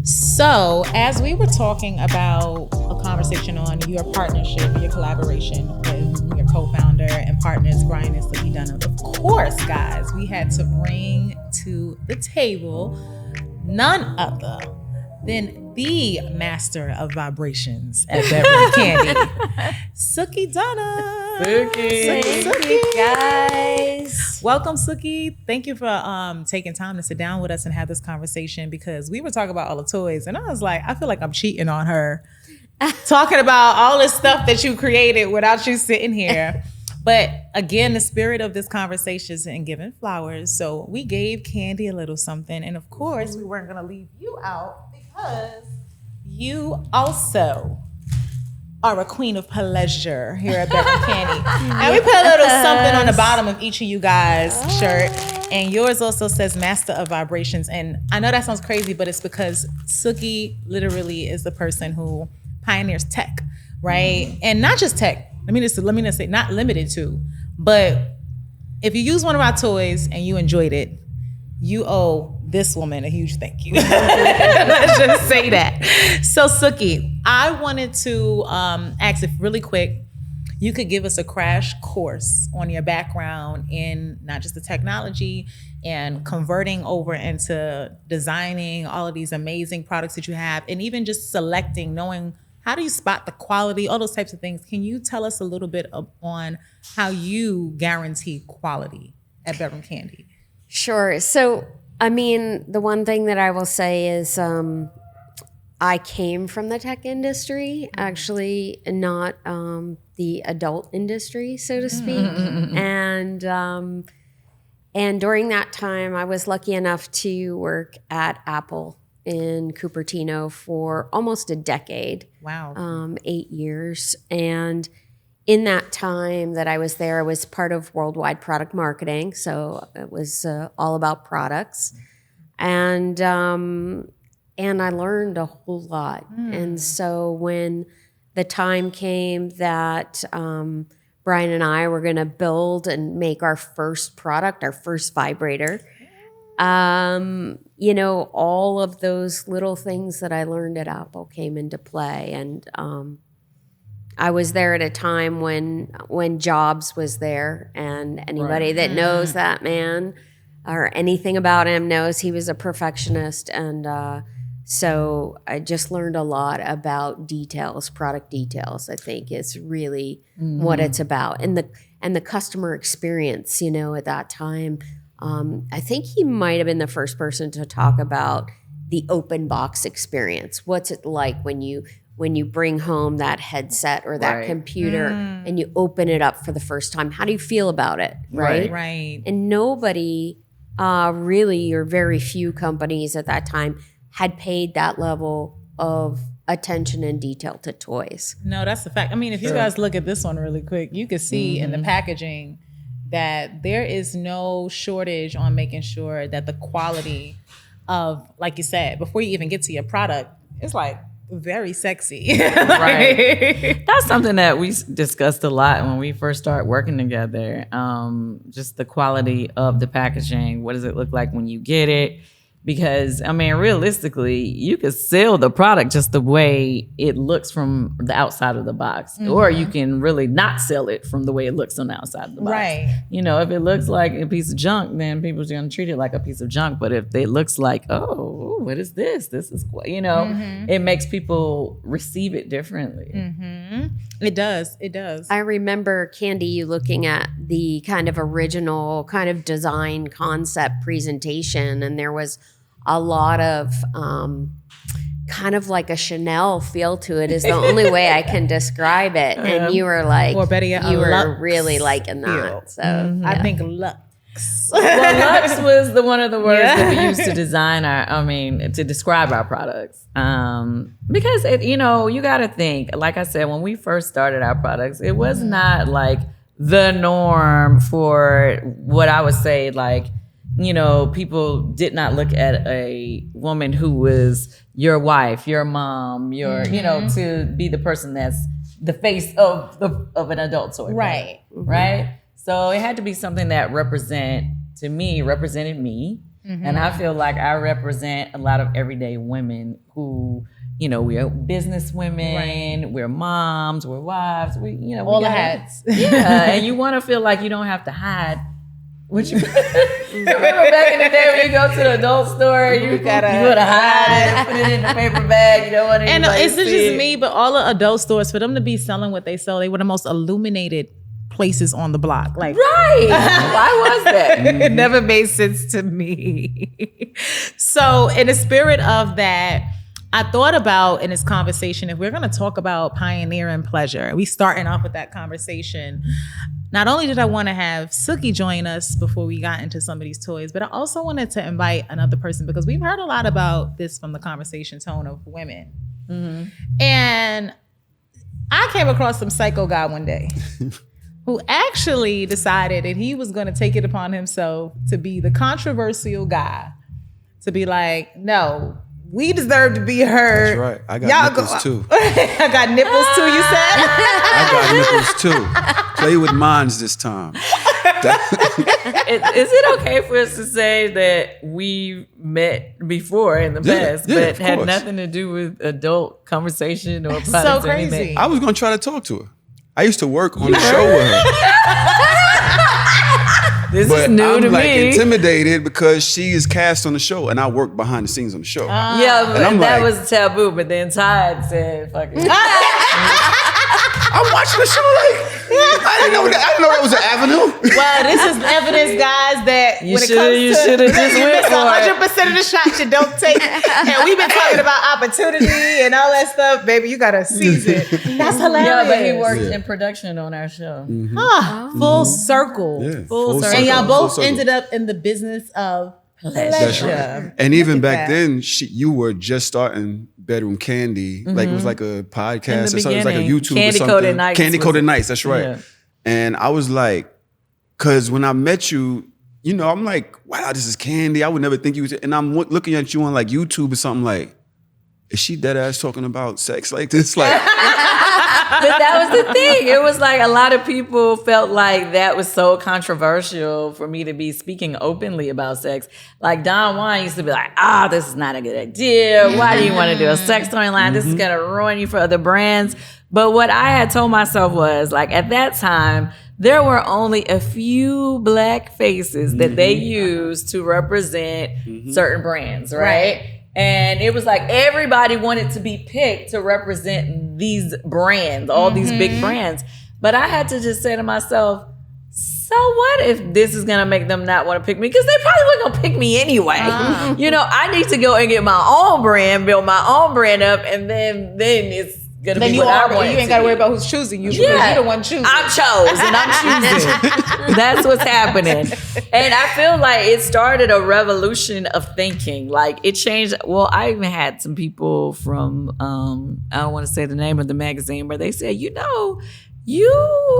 So, as we were talking about a conversation on your partnership, your collaboration with your co-founder and partners, Brian and Suki Dunham, of course, guys, we had to bring to the table none other than the master of vibrations at Beverly Kandi, Suki Dunham. Suki, guys. Welcome, Suki. Thank you for taking time to sit down with us and have this conversation, because we were talking about all the toys and I was like, I feel like I'm cheating on her talking about all this stuff that you created without you sitting here. But again, the spirit of this conversation is in giving flowers. So we gave Kandi a little something. And of course, we weren't going to leave you out because you also are a queen of pleasure here at Beverly Kandi. And we put a little something on the bottom of each of you guys' shirt. And yours also says Master of Vibrations. And I know that sounds crazy, but it's because Suki literally is the person who pioneers tech, right? And not just tech. Let me just say, not limited to, but if you use one of our toys and you enjoyed it, you owe this woman a huge thank you. Let's just say that. So Suki, I wanted to ask if really quick, you could give us a crash course on your background in not just the technology and converting over into designing all of these amazing products that you have, and even just selecting, knowing how do you spot the quality, all those types of things. Can you tell us a little bit on how you guarantee quality at Beverly Kandi? Sure. So, I mean, the one thing that I will say is I came from the tech industry, actually not the adult industry, so to speak. And during that time, I was lucky enough to work at Apple in Cupertino for almost a decade. Wow. 8 years. And in that time that I was there, I was part of worldwide product marketing. So it was all about products. And I learned a whole lot. And so when the time came that Brian and I were going to build and make our first product, our first vibrator, you know, all of those little things that I learned at Apple came into play. And I was there at a time when Jobs was there, and anybody that knows that man or anything about him knows he was a perfectionist. And so I just learned a lot about details, product details, I think is really what it's about. And the customer experience, you know, at that time, I think he might have been the first person to talk about the open box experience. What's it like when you bring home that headset or that computer and you open it up for the first time? How do you feel about it? Right. And nobody really, or very few companies at that time had paid that level of attention and detail to toys. No, that's the fact. I mean, if you guys look at this one really quick, you can see in the packaging that there is no shortage on making sure that the quality of, like you said, before you even get to your product, it's like very sexy. Right. That's something that we discussed a lot when we first started working together. Just the quality of the packaging. What does it look like when you get it? Because, I mean, realistically, you could sell the product just the way it looks from the outside of the box. Or you can really not sell it from the way it looks on the outside of the box. Right. You know, if it looks like a piece of junk, then people are going to treat it like a piece of junk. But if it looks like, oh, what is this? This is, you know, it makes people receive it differently. It does. I remember, Kandi, you looking at the kind of original kind of design concept presentation, and there was a lot of kind of like a Chanel feel to it is the only way I can describe it. And you were like, or better yet, you were Lux really liking that. feel. So yeah. I think Lux. Well, Lux was one of the words that we used to design to describe our products. Because you know, you got to think, like I said, when we first started our products, it was not like the norm for what I would say, like, you know, people did not look at a woman who was your wife, your mom, your, you know, to be the person that's the face of an adult toy. Right. Right. So it had to be something that represented me And I feel like I represent a lot of everyday women who, you know, we're business women, we're moms, we're wives, all the hats. Yeah, and you want to feel like you don't have to hide. What you remember back in the day when you go to the adult store, you want to hide it, put it in the paper bag. You don't want anybody to see it. And it's just me, but all the adult stores, for them to be selling what they sell, they were the most illuminated places on the block. Like, right? Why was that? It never made sense to me. So, in the spirit of that, I thought about in this conversation, if we're going to talk about pioneering pleasure, we starting off with that conversation. Not only did I want to have Suki join us before we got into some of these toys, but I also wanted to invite another person because we've heard a lot about this from the conversation tone of women. Mm-hmm. And I came across some psycho guy one day who actually decided that he was going to take it upon himself to be the controversial guy, to be like, no, we deserve to be heard. That's right. I got nipples too. I got nipples too, you said? I got nipples too. Play with mines this time. Is it okay for us to say that we met before in the past, but had nothing to do with adult conversation or products? So crazy. Or anything? I was going to try to talk to her. I used to work on the show with her. This but is new I'm to like me. Intimidated because she is cast on the show and I work behind the scenes on the show. Yeah, but I'm that like, was taboo. But then Todd said, "Fuck it." I'm watching the show like I didn't know that was an avenue. Well, this is evidence, guys, that You when it should have just you went miss for it. 100% of the shots you don't take. And we've been talking about opportunity and all that stuff, baby. You gotta seize it. That's hilarious. Yeah, but he worked in production on our show. Full circle. Yeah, Full circle. And y'all both Full circle. ended up in the business of That's pleasure. right. And even Look at back that. then, you were just starting Bedroom Candy. Like it was like a podcast or something. It was like a beginning. YouTube Candy or something. Coated Nights Candy was- Coated Nights, that's right. Yeah. And I was like, because when I met you, you know, I'm like, wow, this is Candy. I would never think you was, and I'm looking at you on like YouTube or something like, is she dead ass talking about sex like this? Like, But that was the thing. It was like a lot of people felt like that was so controversial for me to be speaking openly about sex. Like Don Juan used to be like, this is not a good idea. Why do you want to do a sex storyline? This is going to ruin you for other brands. But what I had told myself was like, at that time, there were only a few black faces that they used to represent certain brands, right? And it was like everybody wanted to be picked to represent these brands, all these big brands. But I had to just say to myself, so what if this is gonna make them not want to pick me? Because they probably weren't gonna pick me anyway. You know, I need to go and get my own brand, build my own brand up, and then it's gonna Then be you what I want. ain't got to worry about who's choosing you because you're the one choosing. I'm chosen. I'm choosing. That's what's happening. And I feel like it started a revolution of thinking. Like it changed. Well, I even had some people from, I don't want to say the name of the magazine, but they said, you know, you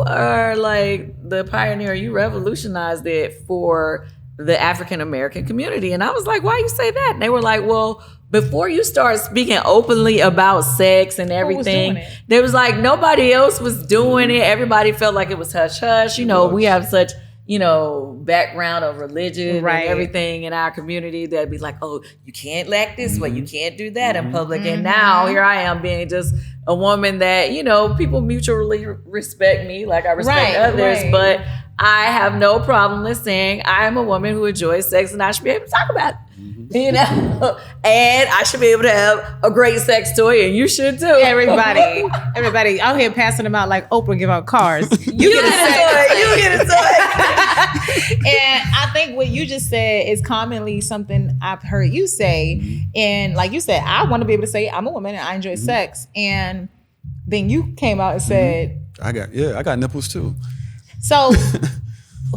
are like the pioneer. You revolutionized it for the African American community. And I was like, why you say that? And they were like, well, before you start speaking openly about sex and everything, there was like nobody else was doing it. Everybody felt like it was hush hush. You know, we have such, you know, background of religion and everything in our community that'd be like, oh, you can't act this way, you can't do that in public. And now here I am being just a woman that, you know, people mutually respect me like I respect others, but I have no problem with saying I am a woman who enjoys sex and I should be able to talk about it. You know, and I should be able to have a great sex toy, and you should too. Everybody out here passing them out like Oprah give out cars. You get a toy. And I think what you just said is commonly something I've heard you say. And like you said, I want to be able to say I'm a woman and I enjoy sex. And then you came out and said, I got nipples too. So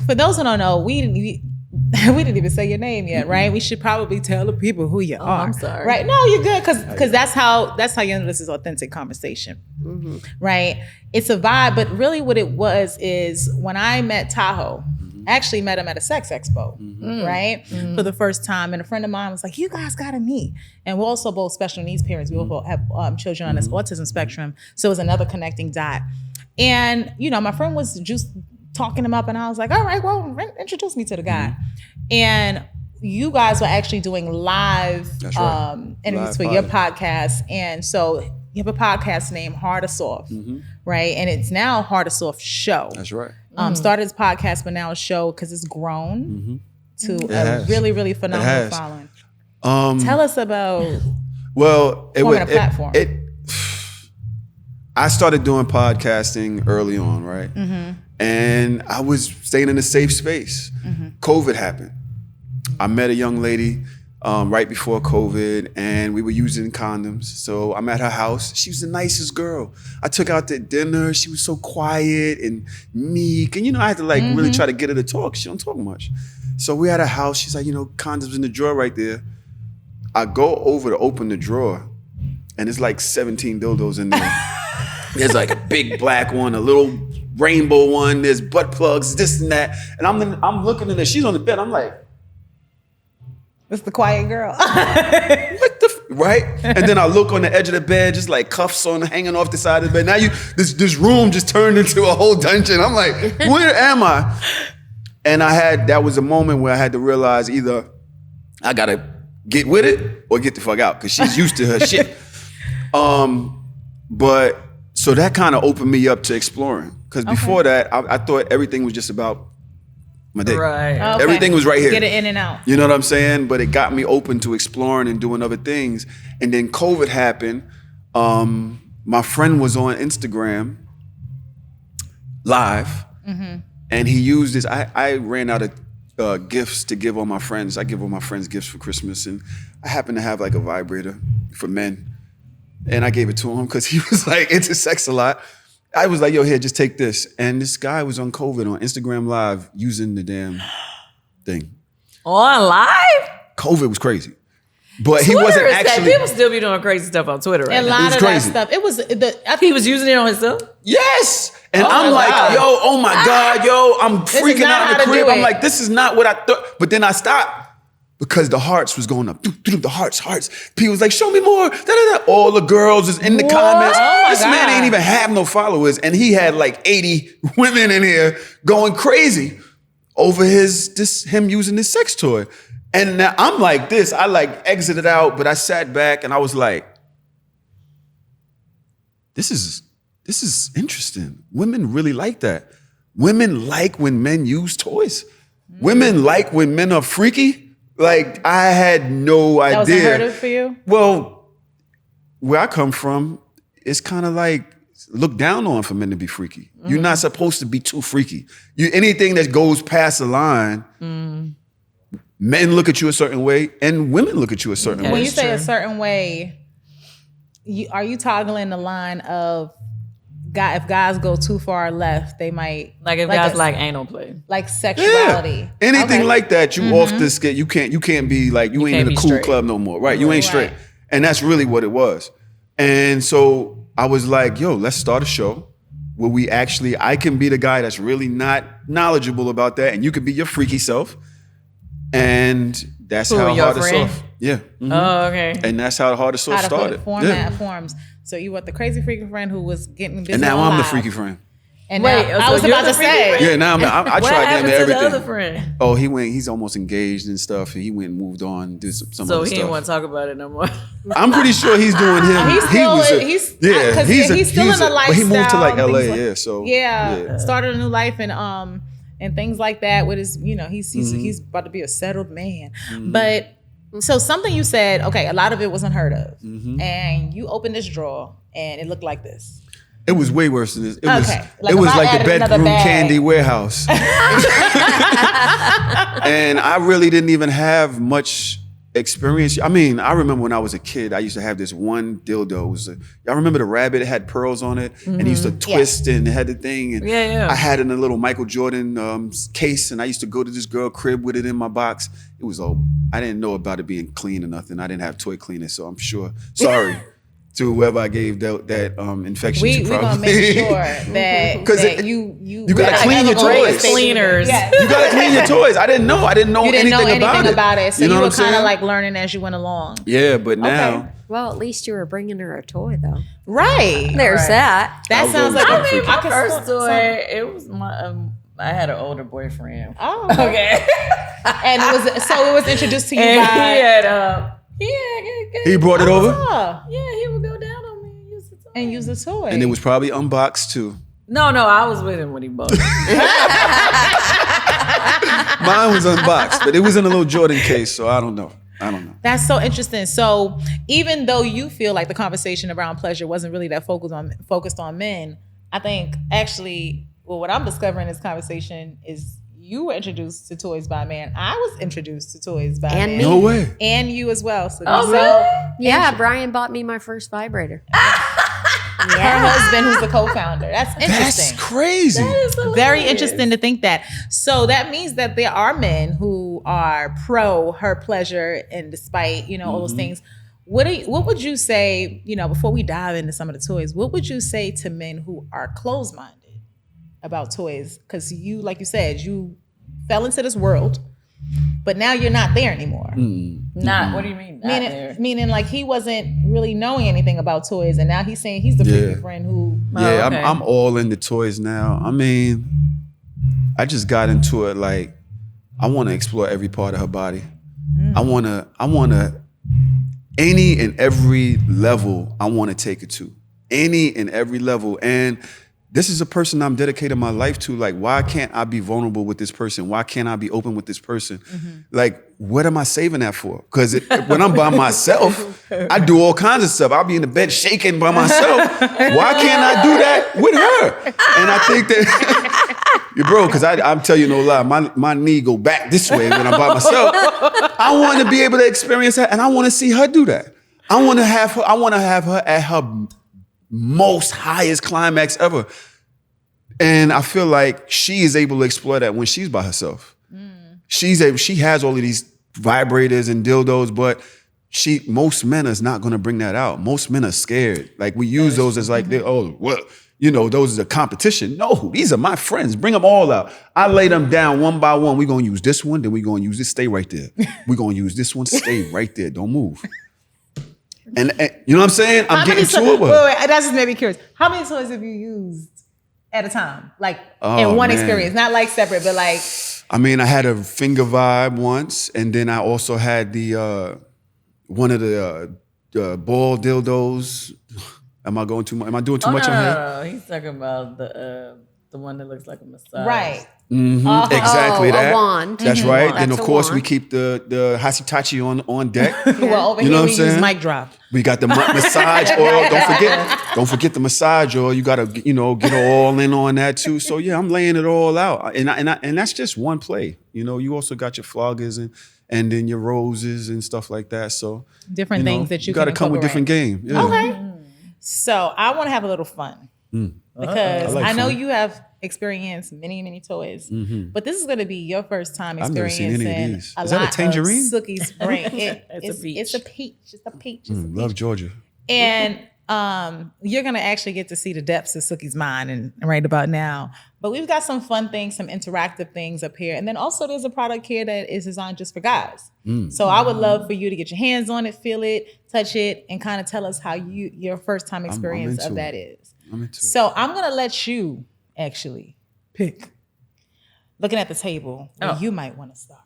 for those who don't know, we didn't even say your name yet, right? We should probably tell the people who you are. I'm sorry. Right? No, you're good because that's how you know this is authentic conversation, right? It's a vibe, but really what it was is when I met Tahoe, I actually met him at a sex expo, right? For the first time, and a friend of mine was like, "You guys gotta meet." And we're also both special needs parents. We both have children on this autism spectrum, so it was another connecting dot. And you know, my friend was just talking him up, and I was like, all right, well, introduce me to the guy. And you guys were actually doing live interviews for your podcast. And so you have a podcast named Hard or Soft, right? And it's now Hard or Soft Show. That's right. Started as a podcast, but now a show because it's grown to a really, really phenomenal following. Tell us about a platform. I started doing podcasting early on, right? And I was staying in a safe space. COVID happened. I met a young lady right before COVID, and we were using condoms. So I'm at her house. She was the nicest girl. I took her out to dinner. She was so quiet and meek. And, I had to really try to get her to talk. She don't talk much. So we're at her house. She's like, condoms in the drawer right there. I go over to open the drawer, and it's like 17 dildos in there. There's like a big black one, a little rainbow one. There's butt plugs, this and that. And I'm looking at her. She's on the bed. I'm like, it's the quiet girl. What the right? And then I look on the edge of the bed, just like cuffs on hanging off the side of the bed. Now this room just turned into a whole dungeon. I'm like, where am I? And that was a moment where I had to realize either I gotta get with it or get the fuck out, because she's used to her shit. But so that kind of opened me up to exploring, because before that I thought everything was just about my dick. Right. Okay. Everything was right here. Get it in and out. You know what I'm saying? But it got me open to exploring and doing other things. And then COVID happened. My friend was on Instagram live, and he used this. I ran out of gifts to give all my friends. I give all my friends gifts for Christmas, and I happened to have like a vibrator for men. And I gave it to him because he was like into sex a lot. I was like, yo, here, just take this. And this guy was on COVID on Instagram Live using the damn thing. On live? COVID was crazy. But Twitter he wasn't actually. People still be doing crazy stuff on Twitter right A now. lot of crazy. that stuff. It was He was using it on himself? Yes. And Oh I'm my like, God. yo, oh my God, yo, I'm is freaking not out in how the to crib. do I'm it. like, this is not what I thought. But then I stopped because the hearts was going up. The hearts. People was like, show me more. Da-da-da. All the girls is in the comments. Oh my This man God. ain't even have no followers. And he had like 80 women in here going crazy over him using this sex toy. And now I'm like this. I like exited out, but I sat back and I was like, this is interesting. Women really like that. Women like when men use toys. Women like when men are freaky. Like, I had no idea. That was unheard of for you? Well, where I come from, it's kind of like looked down on for men to be freaky. You're not supposed to be too freaky. Anything that goes past the line, men look at you a certain way and women look at you a certain way. When you say a certain way, are you toggling the line of if guys go too far left, they might Like if guys like anal play. like sexuality. Anything Okay. like that, you off the skit. You can't be like, you ain't can't in be a cool straight. club no more. Right. You ain't straight. Right. And that's really what it was. And so I was like, yo, let's start a show where I can be the guy that's really not knowledgeable about that, and you can be your freaky self. And that's Who, how your Hard or friend? Soft. Yeah. Mhm. Oh, okay. And that's how Hard or Soft How to put started. format forms. So you were the crazy freaky friend who was getting busy And now on I'm the live. freaky friend. And Wait, now, I so was you're about the to freaky say. friend? Yeah, now I What tried happened damn to near the everything. other friend? Oh, he's almost engaged and stuff, and he went and moved on, did some So other he stuff. didn't want to talk about it no more. I'm pretty sure he's doing him. He's still, he's still in the lifestyle. But he moved to like and LA, things yeah. So started a new life and things like that. With his, he's about to be a settled man. But so something you said, okay, a lot of it was unheard of, and you opened this drawer and it looked like this. It was way worse than this. It Okay. was it was if I like the added another bedroom bag. candy warehouse. And I really didn't even have much experience. I mean, I remember when I was a kid, I used to have this one dildo. It was y'all remember the rabbit? It had pearls on it, and it used to twist and it had the thing. And Yeah. I had it in a little Michael Jordan case, and I used to go to this girl crib with it in my box. It was all, I didn't know about it being clean or nothing. I didn't have toy cleaners, so I'm sure. Sorry to whoever I gave that infection to. We're gonna probably. make sure that 'Cause you gotta clean your toys. Cleaners. Yeah. You gotta clean your toys. I didn't know You didn't know anything about it. So You know you what were I'm saying? kind of like learning as you went along. Yeah, but now Well, at least you were bringing her a toy, though. Right. There's that. That I'll sounds go like with I that. mean, my could first start- toy, it was I had an older boyfriend. Oh, Okay. and it was introduced to you And by. He brought it over? Oh, Yeah, he would go down on me and use the toy. and use the toy. And it was probably unboxed too. No, I was with him when he bought it. Mine was unboxed, but it was in a little Jordan case, so I don't know. That's so interesting. So even though you feel like the conversation around pleasure wasn't really that focused on men, I think actually, what I'm discovering in this conversation is you were introduced to toys by a man. I was introduced to toys by a man. No way. And you as well. So really? Yeah, Brian bought me my first vibrator. her husband, who's the co-founder. That's interesting. That's crazy. Very interesting to think that. So that means that there are men who are pro her pleasure, and despite, all those things. What would you say, before we dive into some of the toys, what would you say to men who are closed-minded about toys? Because you, like you said, you fell into this world, but now you're not there anymore. What do you mean? Meaning like he wasn't really knowing anything about toys, and now he's saying he's the freaky friend who. Yeah, okay. I'm all into toys now. I mean, I just got into it like I want to explore every part of her body. I wanna any and every level I want to take it to. Any and every level. And this is a person I'm dedicating my life to. Like, why can't I be vulnerable with this person? Why can't I be open with this person? Like, what am I saving that for? Because when I'm by myself, I do all kinds of stuff. I'll be in the bed shaking by myself. Why can't I do that with her? And I think that, bro, because I'm telling you no lie, my knee go back this way when I'm by myself. I want to be able to experience that, and I want to see her do that. I want to have her at her most highest climax ever. And I feel like she is able to explore that when she's by herself. She has all of these vibrators and dildos, but most men is not going to bring that out. Most men are scared. Like, we use those as like, those are a competition. No, these are my friends. Bring them all out. I lay them down one by one. We're going to use this one, then we're going to use this. Stay right there. We're going to use this one. Stay right there. Don't move. And you know what I'm saying? I'm getting to it. Wait, that just made me curious. How many toys have you used at a time? Like, in one experience, not like separate, but like. I mean, I had a finger vibe once, and then I also had the one of the ball dildos. Am I doing too much on her? No, he's talking about the one that looks like a massage. Right. Exactly that. A wand. That's right. That's then of course wand. we keep the Hashitachi on deck. Well, over here we use mic drop. We got the massage oil. Don't forget the massage oil. You gotta get all in on that too. So yeah, I'm laying it all out, and that's just one play. You also got your floggers and then your roses and stuff like that. So different things that you got to come with different game. Yeah. Okay. So I want to have a little fun because I know you have experienced many, many toys, but this is going to be your first time experiencing I've never seen any of these. a Is that a lot tangerine? of Suki's brain. It's a peach. It's a peach. It's a peach. It's a peach. Love Georgia. And you're going to actually get to see the depths of Suki's mind and right about now. But we've got some fun things, some interactive things up here. And then also there's a product here that is designed just for guys. So I would love for you to get your hands on it, feel it, touch it, and kind of tell us how your first time experience of that is. So I'm going to let you actually pick. Looking at the table, where you might want to start.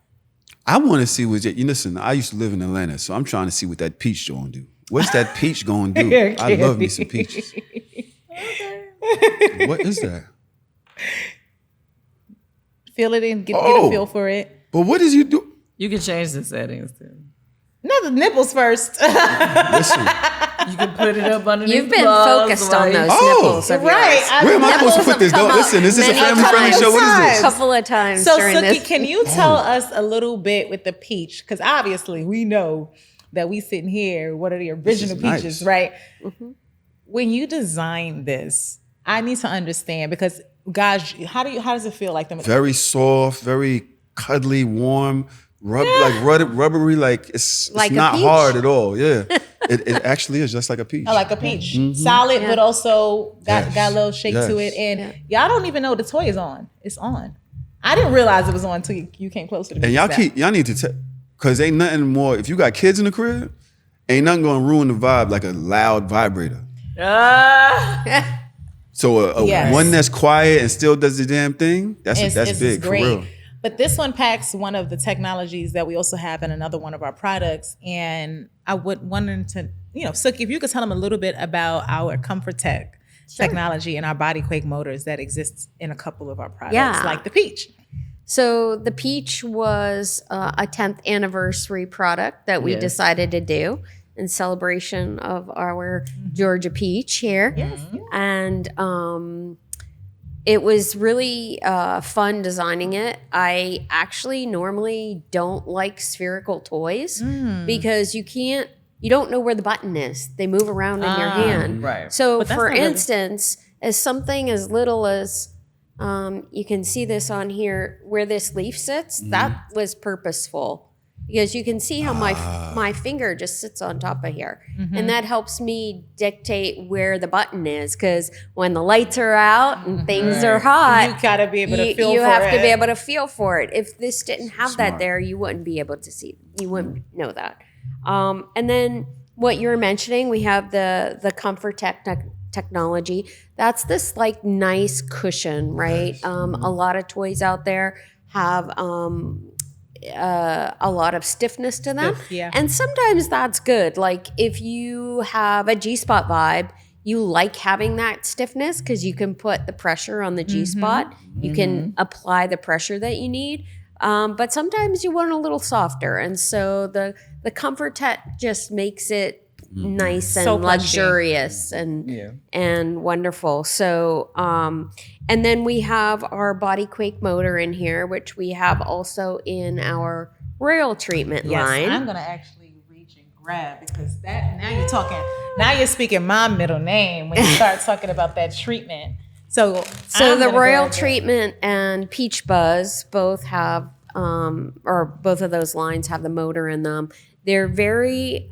I want to see listen, I used to live in Atlanta, so I'm trying to see what that peach going to do. What's that peach going to do? I love me some peaches. What is that? Feel it and get a feel for it. But what does you do? You can change the settings too. No, the nipples first. Listen. You can put it up underneath. You've been focused on those nipples of yours. Where am I supposed to put this? Listen, is this a family-friendly show? What is this? A couple of times So during Suki, this. can you tell us a little bit with the peach? Because obviously we know that we sitting here, what are the original peaches, nice. right? When you designed this, I need to understand because guys, how does it feel like them? Very soft, very cuddly, warm, rubbery, like it's Like a not peach? hard at all. Yeah. It actually is just like a peach. Oh, like a peach. Solid, but also got a little shake to it. And y'all don't even know the toy is on. It's on. I didn't realize it was on until you came closer to me. And y'all need to because ain't nothing more, if you got kids in the crib, ain't nothing gonna ruin the vibe like a loud vibrator. So one that's quiet and still does the damn thing. That's big for real. But this one packs one of the technologies that we also have in another one of our products. And I would want to, Suki, if you could tell them a little bit about our Comfort Tech technology and our body quake motors that exists in a couple of our products, like the Peach. So the Peach was a 10th anniversary product that we decided to do in celebration of our Georgia Peach here. Yes. And it was really fun designing it. I actually normally don't like spherical toys because you don't know where the button is. They move around in your hand. Right. So for instance, as something as little as, you can see this on here, where this leaf sits, that was purposeful. Because you can see how my finger just sits on top of here. And that helps me dictate where the button is. Because when the lights are out and things are hot, you gotta be able to feel for it. You have to be able to feel for it. If this didn't have that there, you wouldn't be able to see. You wouldn't know that. And then what you're mentioning, we have the Comfort technology. That's this like nice cushion, right? A lot of toys out there have a lot of stiffness to them. And sometimes that's good. Like if you have a G-spot vibe, you like having that stiffness because you can put the pressure on the G-spot. You can apply the pressure that you need. But sometimes you want a little softer. And so the Comfort Tech just makes it nice and luxurious and wonderful. So, and then we have our body quake motor in here, which we have also in our Royal Treatment line. I'm gonna actually reach and grab because now you're speaking my middle name when you start talking about that treatment. So the Royal Treatment and Peach Buzz both have, or both of those lines have the motor in them. They're very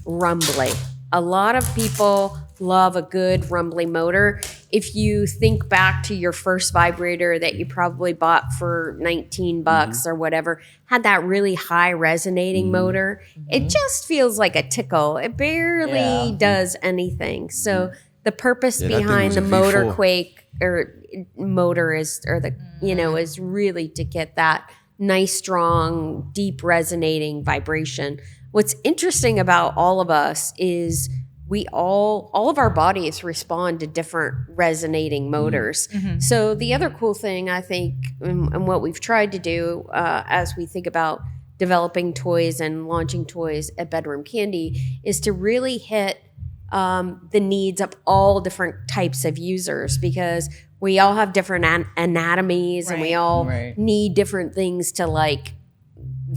rumbly. A lot of people love a good rumbly motor. If you think back to your first vibrator that you probably bought for $19 or whatever, had that really high resonating motor, it just feels like a tickle. It barely does anything. So the purpose behind the motor quake or motor is really to get that nice, strong, deep resonating vibration. What's interesting about all of us is we all of our bodies respond to different resonating motors. So the other cool thing I think, and what we've tried to do as we think about developing toys and launching toys at Bedroom Kandi, is to really hit the needs of all different types of users, because we all have different anatomies and we all need different things to like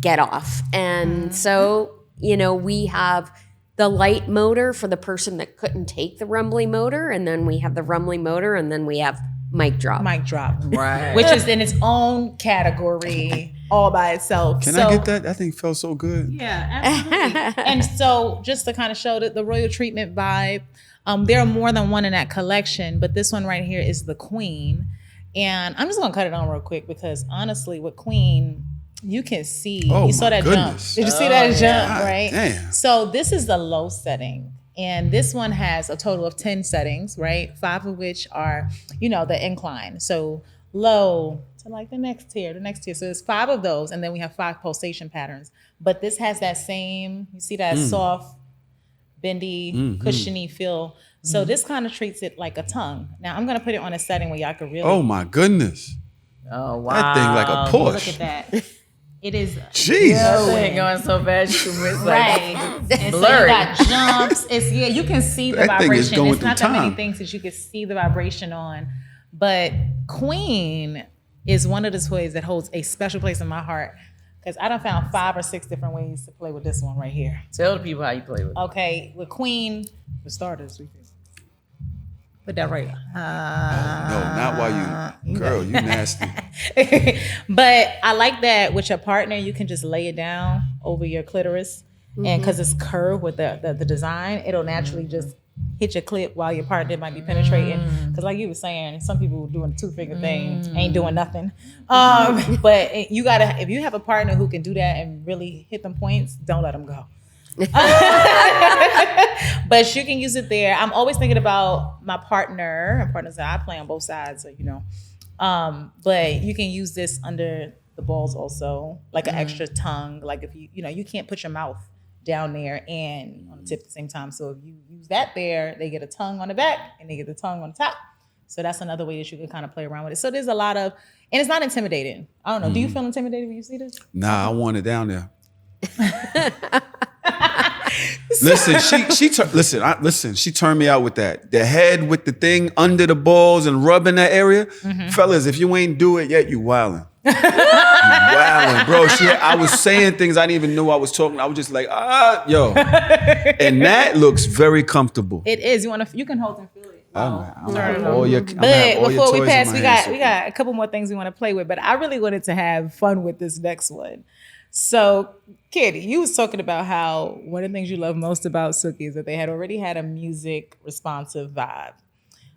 get off. And so, we have the light motor for the person that couldn't take the rumbly motor, and then we have the rumbly motor, and then we have mic drop. Right. Which is in its own category all by itself. Can I get that? That thing felt so good. Yeah, absolutely. And so just to kind of show the Royal Treatment vibe, there are more than one in that collection, but this one right here is the Queen. And I'm just going to cut it on real quick because honestly, with Queen, you can see, you saw that jump. Did you see that jump, right? Damn. So this is the low setting. And this one has a total of 10 settings, right? 5 of which are, the incline. So low to like the next tier. So there's 5 of those. And then we have 5 pulsation patterns. But this has that same, you see that soft, bendy, cushiony feel. So this kind of treats it like a tongue. Now I'm going to put it on a setting where y'all could really. Oh my goodness. Oh, wow. That thing like a push. Look at that. It is. Jeez. It going so fast. It's right. And so you got jumps. You can see the that thing is vibration. going It's not through that many time. things that you can see the vibration on. But Queen is one of the toys that holds a special place in my heart. Because I done found 5 or 6 different ways to play with this one right here. Tell the people how you play with it. Okay, with Queen, for starters, we can put that right. No, not while you nasty. But I like that with your partner, you can just lay it down over your clitoris. And because it's curved with the design, it'll naturally just hit your clit while your partner might be penetrating. Because like you were saying, some people doing the 2-finger thing ain't doing nothing. But you gotta, if you have a partner who can do that and really hit them points, don't let them go. But you can use it there. I'm always thinking about my partner and partners that I play on both sides, so you know. But you can use this under the balls also, like an extra tongue. Like if you can't put your mouth down there and on the tip at the same time. So if you use that there, they get a tongue on the back and they get the tongue on the top. So that's another way that you can kind of play around with it. So there's a lot of, and it's not intimidating. I don't know. Do you feel intimidated when you see this? Nah, I want it down there. Listen, she turned me out with that. The head with the thing under the balls and rubbing that area. Fellas, if you ain't do it yet, you wildin'. Wildin', bro. I was saying things I didn't even know I was talking. I was just like, yo. And that looks very comfortable. It is. You can hold and feel it. But before we pass, we got a couple more things we want to play with. But I really wanted to have fun with this next one. So, Kandi, you was talking about how one of the things you love most about Suki is that they had already had a music responsive vibe.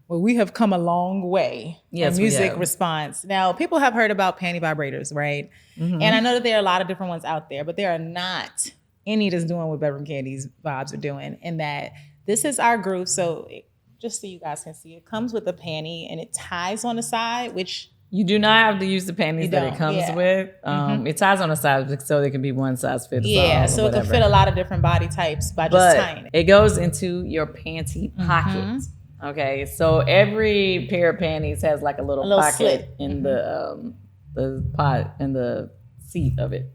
Well, we have come a long way in music response. Now, people have heard about panty vibrators, right? And I know that there are a lot of different ones out there, but there are not any that's doing what Bedroom Kandi's vibes are doing. And that this is our groove. So just so you guys can see, it comes with a panty and it ties on the side, which you do not have to use the panties that it comes with. It ties on the side so they can be one size fits all. Yeah, so it can fit a lot of different body types by just tying it. It goes into your panty pocket. Okay, so every pair of panties has like a little pocket slit in the pot in the seat of it.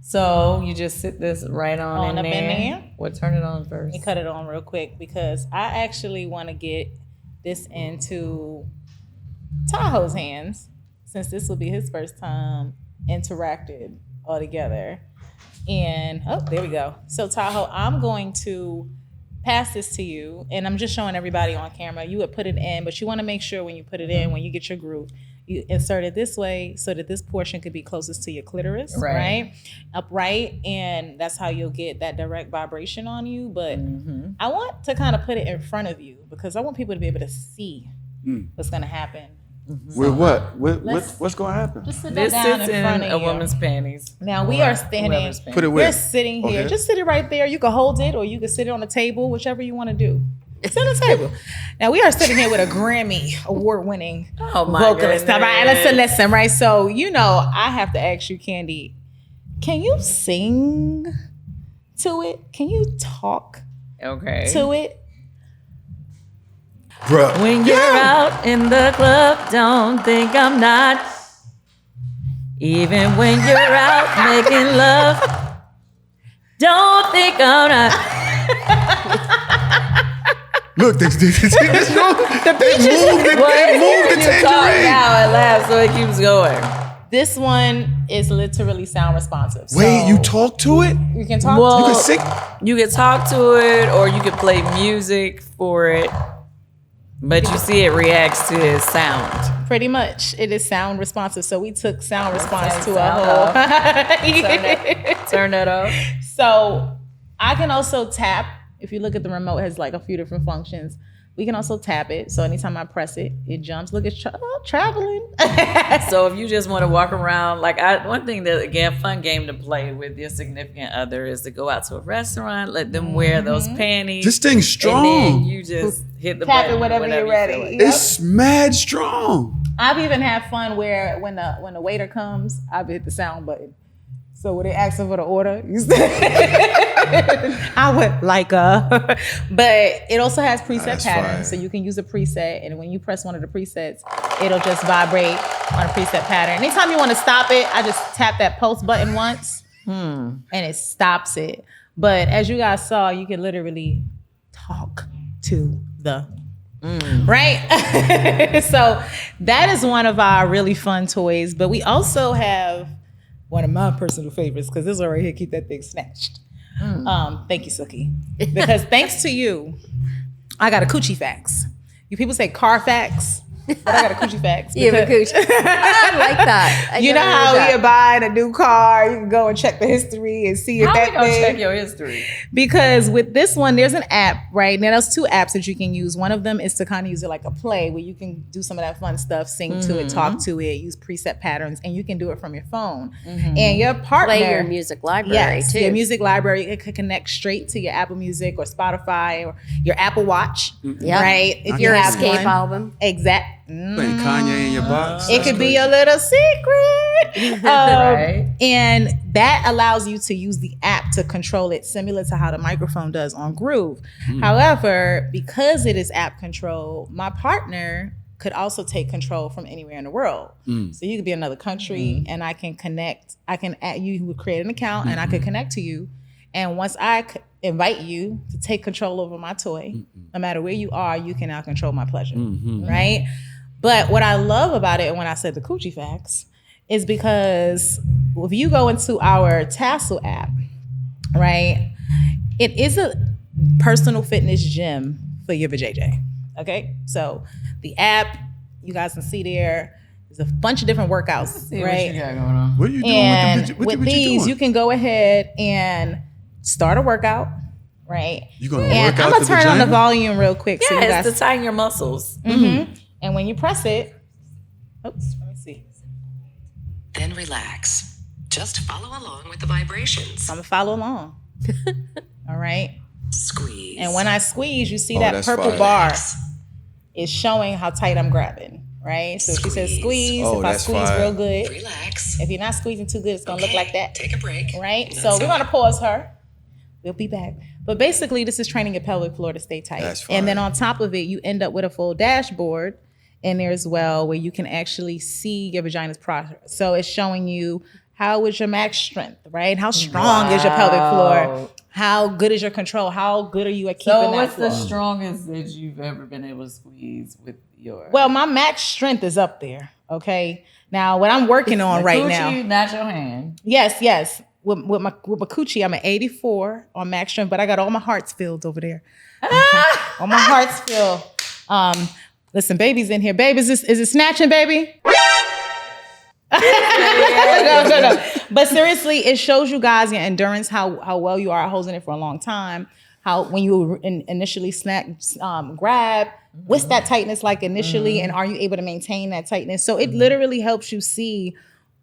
So you just sit this right on in there. Well, turn it on first. Let me cut it on real quick because I actually want to get this into Tahoe's hands, since this will be his first time interacted all together. And there we go. So Tahoe, I'm going to pass this to you, and I'm just showing everybody on camera. You would put it in, but you want to make sure when you put it in, when you get your groove, you insert it this way so that this portion could be closest to your clitoris, right? Upright, and that's how you'll get that direct vibration on you. But I want to kind of put it in front of you because I want people to be able to see what's going to happen. With what? What's going to happen? Just sit this down sits in front of a you. woman's panties. Now we are standing. Put it where? We're sitting here. Okay. Just sit it right there. You can hold it, or you can sit it on the table, whichever you want to do. Sit on the table. Now we are sitting here with a Grammy award-winning vocalist. All right, listen, right? So I have to ask you, Kandi, can you sing to it? Can you talk to it? Bruh. When you're out in the club, don't think I'm not. Even when you're out making love, don't think I'm not. Look, they moved the tangerine. Now at last, so it keeps going. This one is literally sound responsive. Wait, So you talk to it? you can talk Well, to You it. can sing? You can talk to it, or you can play music for it. But you see, it reacts to its sound. Pretty much. It is sound responsive. So we took sound response to a sound whole. Turn that off. So I can also tap. If you look at the remote, it has like a few different functions. We can also tap it. So anytime I press it, it jumps. Look, it's traveling. So if you just want to walk around, one thing that, again, fun game to play with your significant other is to go out to a restaurant, let them wear those panties. This thing's strong. And then you just hit the Tap button it whenever you're ready. feel like. Yep. It's mad strong. I've even had fun where when the waiter comes, I've hit the sound button. So when they ask for the order, you say, I would like but it also has preset patterns. So you can use a preset, and when you press one of the presets, it'll just vibrate on a preset pattern. Anytime you want to stop it, I just tap that pulse button once and it stops it. But as you guys saw, you can literally talk to the right? So that is one of our really fun toys. But we also have one of my personal favorites, because this one right here, keep that thing snatched. Thank you, Suki. Because thanks to you, I got a coochie fax. You people say Carfax. But I got a coochie facts. You have a coochie. I like that. I You know never how heard that. you're buying a new car, you can go and check the history and see if How that we gonna thing. check your history? Because with this one, there's an app, right? Now, there's 2 apps that you can use. One of them is to kind of use it like a play where you can do some of that fun stuff, sing to it, talk to it, use preset patterns, and you can do it from your phone. And your partner... Play your music library, too. Your music library, it could connect straight to your Apple Music or Spotify or your Apple Watch, Yep. right? If Your have escape one. album. Exact. Putting Kanye in your box. It could be your little secret. Right. And that allows you to use the app to control it, similar to how the microphone does on Groove. However, because it is app control, my partner could also take control from anywhere in the world. So you could be in another country and I can connect. You would create an account and I could connect to you. And once I invite you to take control over my toy, no matter where you are, you can now control my pleasure, right? But what I love about it, when I said the coochie facts, is because if you go into our Tassel app, right, it is a personal fitness gym for your vajayjay, okay? So the app, you guys can see there's a bunch of different workouts, See right? what you got going on. What are you doing And with with what these, doing? you can go ahead and start a workout, right? You gonna And work out I'm gonna the turn on the vagina? volume real quick so you Yeah, guys. it's to tighten your muscles. And when you press it, oops, let me see. Then relax. Just follow along with the vibrations. I'm gonna follow along. All right. Squeeze. And when I squeeze, you see Oh, that that's purple fire. bar is showing how tight I'm grabbing, right? So she says squeeze. Oh, if I that's squeeze fire. real good, Relax. if you're not squeezing too good, it's gonna look like that, Take a break. right? Not So we're so gonna pause her. We'll be back. But basically, this is training your pelvic floor to stay tight. That's And then fire. on top of it, you end up with a full dashboard in there as well, where you can actually see your vagina's progress. So it's showing you how is your max strength, right? How strong is your pelvic floor? How good is your control? How good are you at keeping So that what's floor? the strongest that you've ever been able to squeeze with your... Well, my max strength is up there. Okay. Now, what I'm working on right now. Coochie, not your hand. Yes. With my coochie, I'm at 84 on max strength, but I got all my hearts filled over there. Okay. All my hearts filled. Listen, baby's in here. Babe, is it snatching, baby? No. But seriously, it shows you guys your endurance, how well you are holding it for a long time. How when you initially grab, what's that tightness like initially, and are you able to maintain that tightness? So it literally helps you see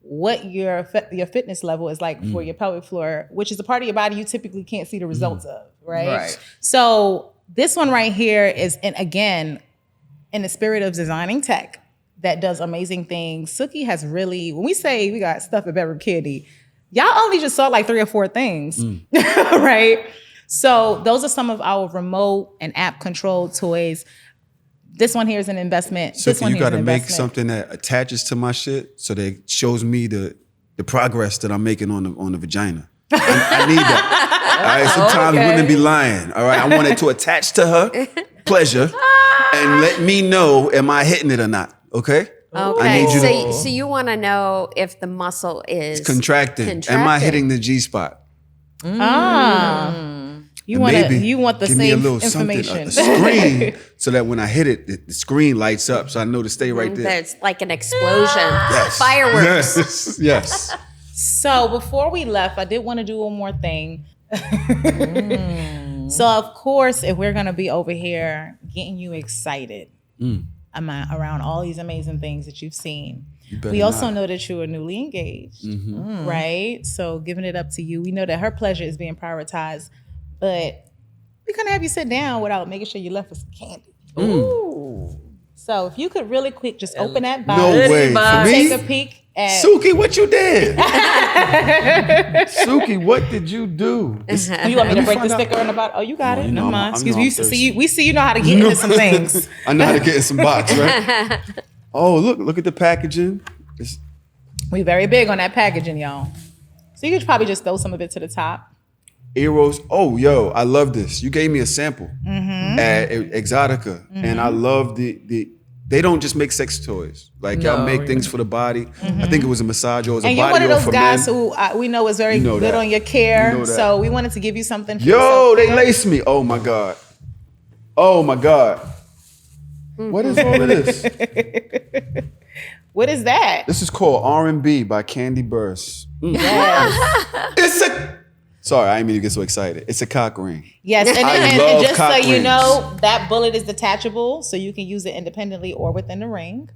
what your fitness level is like for your pelvic floor, which is a part of your body you typically can't see the results of, right? Right. So this one right here is, and again, in the spirit of designing tech that does amazing things, Suki has really, when we say we got stuff at Beverly Kitty, y'all only just saw like 3 or 4 things, right? So those are some of our remote and app controlled toys. This one here is an investment. So This one you here is got to an make investment. something that attaches to my shit, so that it shows me the progress that I'm making on the vagina. I need that. All right. Sometimes women be lying. All right. I want it to attach to her pleasure and let me know, am I hitting it or not? Okay. I Okay, need you to so you want to know if the muscle is contracting. Am I hitting the G spot? You Maybe want the give me a same little something, information. a screen, so that when I hit it, the screen lights up, so I know to stay right there. There's like an explosion, Yes. fireworks. Yes. So before we left, I did want to do one more thing. So of course, if we're gonna be over here getting you excited around all these amazing things that you've seen, better we also not. know that you are newly engaged, right? So giving it up to you, we know that her pleasure is being prioritized, but we're gonna have you sit down without making sure you left with some candy. Ooh. So if you could really quick just open that box, No way. For take me? a peek at. Suki, what you did? Suki, what did you do? You want me to break the find out. sticker in the bottom? Oh, you got it. you know Never I'm- mind. I Excuse know me. I'm thirsty. We see you know how to get into some things. I know how to get in some box, right? Oh, look at the packaging. It's, We very big on that packaging, y'all. So you could probably just throw some of it to the top. Eros. Oh, yo, I love this. You gave me a sample at Exotica, and I love the. They don't just make sex toys. Like y'all make things for the body. I think it was a massage or it was And a you're body one of oil those for guys men. who we know is very You know good that. on your care. You know that. So we wanted to give you something. For Yo, they yourself. laced me. Oh my god. Oh my god. What is all of this? What is that? This is called R&B by Kandi Burruss. Yes. It's a... Sorry, I didn't mean to get so excited. It's a cock ring. Yes, and love just so cock you rings. know, that bullet is detachable, so you can use it independently or within the ring,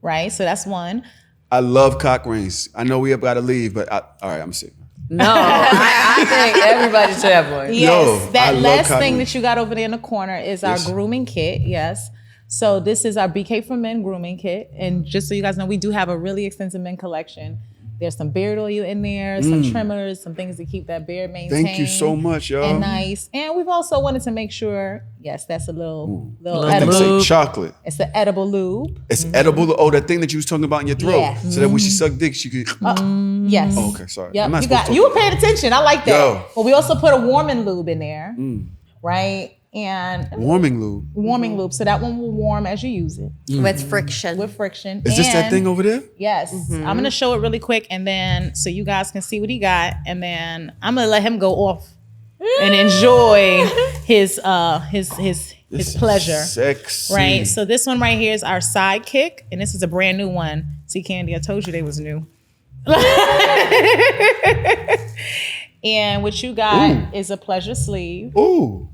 right? So that's one. I love cock rings. I know we have got to leave, but all right, I'm sick. No, I think everybody should have one. Yes, Yo, I that love last cock thing rings. that you got over there in the corner is our Yes. grooming kit. Yes. So this is our BK for Men grooming kit. And just so you guys know, we do have a really extensive men collection. There's some beard oil in there, some trimmers, some things to keep that beard maintained. Thank you so much, y'all. And nice. And we've also wanted to make sure, yes, that's a little Little edible. They say lube. chocolate. It's the edible lube. It's edible. Oh, that thing that you was talking about in your throat. Yeah. So that when she sucked dick, she could... Yes. Oh, okay, sorry. Yep. I'm not You supposed to you talk were paying attention. I like that. Yo. But we also put a warming lube in there, right? And Warming lube. warming lube, so that one will warm as you use it With friction. with friction. Is this that And- thing over there? Yes. I'm gonna show it really quick, and then so you guys can see what he got, and then I'm gonna let him go off and enjoy his pleasure. Sexy. Right. So this one right here is our sidekick, and this is a brand new one. See, Kandi, I told you they was new. And what you got is a pleasure sleeve. Ooh.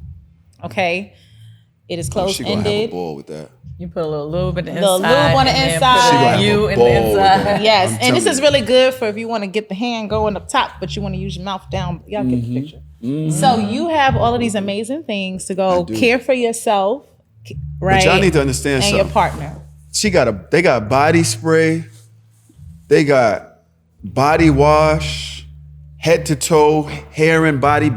Okay. It is Oh, closed she gonna have a ended. ball with that. You put a little lube in the Little inside. lube on the and then inside. put She gonna have you a in ball the with inside. that. Yes, I'm and this telling is you. really good for if you want to get the hand going up top, but you want to use your mouth down. Y'all get the picture. So you have all of these amazing things to go do. care for yourself, right? But y'all need to understand and something. your partner. They got body spray, they got body wash, head to toe, hair and body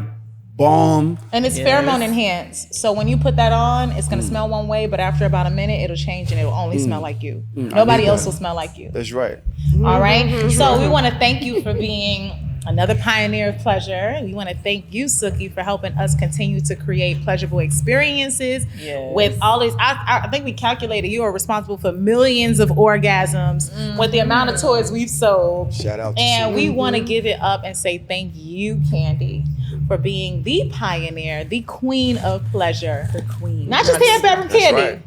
balm. And it's pheromone enhanced. So when you put that on, it's gonna smell one way, but after about a minute, it'll change and it'll only smell like you. Nobody need else that. will smell like you. That's right. All right. So we want to thank you for being another pioneer of pleasure. We want to thank you, Suki, for helping us continue to create pleasurable experiences Yes. with all these. I think we calculated you are responsible for millions of orgasms with the amount of toys we've sold. Shout out to And Suki. we want to give it up and say thank you, Kandi, for being the pioneer, the queen of pleasure. The queen. Not just here at Bedroom That's Kandi, right.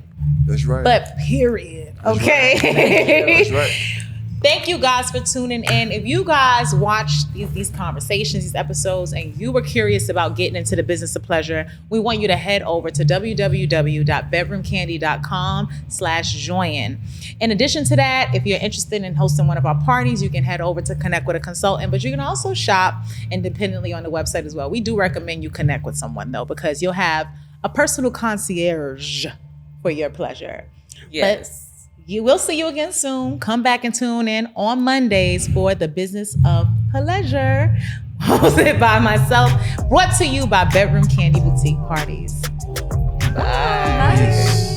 That's right. but period. Okay. That's right. Thank you guys for tuning in. If you guys watched these conversations, these episodes, and you were curious about getting into the business of pleasure, we want you to head over to www.bedroomkandy.com/join. In addition to that, if you're interested in hosting one of our parties, you can head over to connect with a consultant, but you can also shop independently on the website as well. We do recommend you connect with someone though, because you'll have a personal concierge for your pleasure. Yes. You will see you again soon. Come back and tune in on Mondays for the Business of Pleasure, hosted by myself, brought to you by Bedroom Kandi Boutique Parties. Bye. Peace.